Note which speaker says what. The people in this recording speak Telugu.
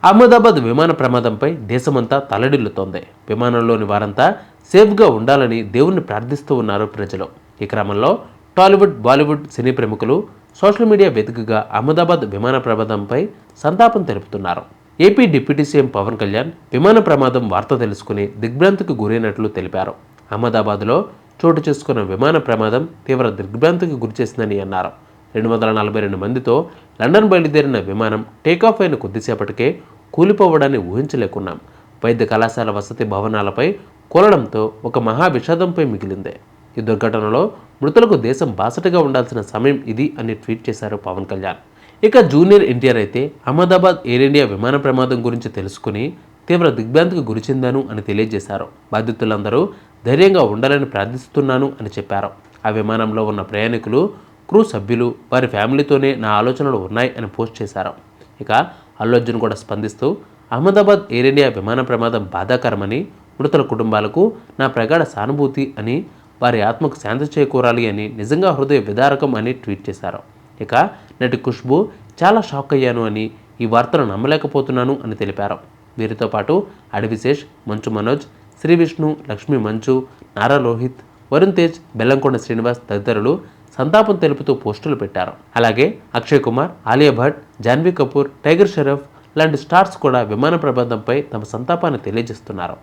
Speaker 1: అహ్మదాబాద్ విమాన ప్రమాదంపై దేశమంతా తల్లడిల్లుతోంది. విమానంలోని వారంతా సేఫ్గా ఉండాలని దేవుణ్ణి ప్రార్థిస్తూ ఉన్నారు ప్రజలు. ఈ క్రమంలో టాలీవుడ్, బాలీవుడ్ సినీ ప్రముఖులు సోషల్ మీడియా వేదికగా అహ్మదాబాద్ విమాన ప్రమాదంపై సంతాపం తెలుపుతున్నారు. AP deputy CM Pawan Kalyan విమాన ప్రమాదం వార్త తెలుసుకుని దిగ్భ్రాంతికి గురైనట్లు తెలిపారు. అహ్మదాబాద్లో చోటు చేసుకున్న విమాన ప్రమాదం తీవ్ర దిగ్భ్రాంతికి గురిచేసిందని అన్నారు. 242 మందితో లండన్ బయలుదేరిన విమానం టేకాఫ్ అయిన కొద్దిసేపటికే కూలిపోవడాన్ని ఊహించలేకున్నాం. వైద్య కళాశాల వసతి భవనాలపై కూలడంతో ఒక మహా విషాదంపై మిగిలింది. ఈ దుర్ఘటనలో మృతులకు దేశం బాసటగా ఉండాల్సిన సమయం ఇది అని ట్వీట్ చేశారు పవన్ కళ్యాణ్. ఇక జూనియర్ ఎన్టీఆర్ అయితే అహ్మదాబాద్ ఎయిర్ ఇండియా విమాన ప్రమాదం గురించి తెలుసుకుని తీవ్ర దిగ్భ్రాంతికి గురిచెందాను అని తెలియజేశారు. బాధితులందరూ ధైర్యంగా ఉండాలని ప్రార్థిస్తున్నాను అని చెప్పారు. ఆ విమానంలో ఉన్న ప్రయాణికులు, క్రూ సభ్యులు, వారి ఫ్యామిలీతోనే నా ఆలోచనలు ఉన్నాయి అని పోస్ట్ చేశారు. ఇక అల్లు అర్జున్ కూడా స్పందిస్తూ అహ్మదాబాద్ ఎయిర్ ఇండియా విమాన ప్రమాదం బాధాకరమని, మృతుల కుటుంబాలకు నా ప్రగాఢ సానుభూతి అని, వారి ఆత్మకు శాంతి చేకూరాలి అని, నిజంగా హృదయ విదారకం అని ట్వీట్ చేశారు. ఇక నటి ఖుష్బూ చాలా షాక్ అయ్యాను అని, ఈ వార్తను నమ్మలేకపోతున్నాను అని తెలిపారు. వీరితో పాటు అడివిశేష్, మంచు మనోజ్, శ్రీ విష్ణు, లక్ష్మీ మంచు, నారా లోహిత్, వరుణ్ తేజ్, బెల్లంకొండ శ్రీనివాస్ తదితరులు సంతాపం తెలుపుతూ పోస్టులు పెట్టారు. అలాగే అక్షయ్ కుమార్, ఆలియా భట్, జాన్వీ కపూర్, టైగర్ షరఫ్ లాంటి స్టార్స్ కూడా విమాన ప్రమాదంపై తమ సంతాపాన్ని తెలియజేస్తున్నారు.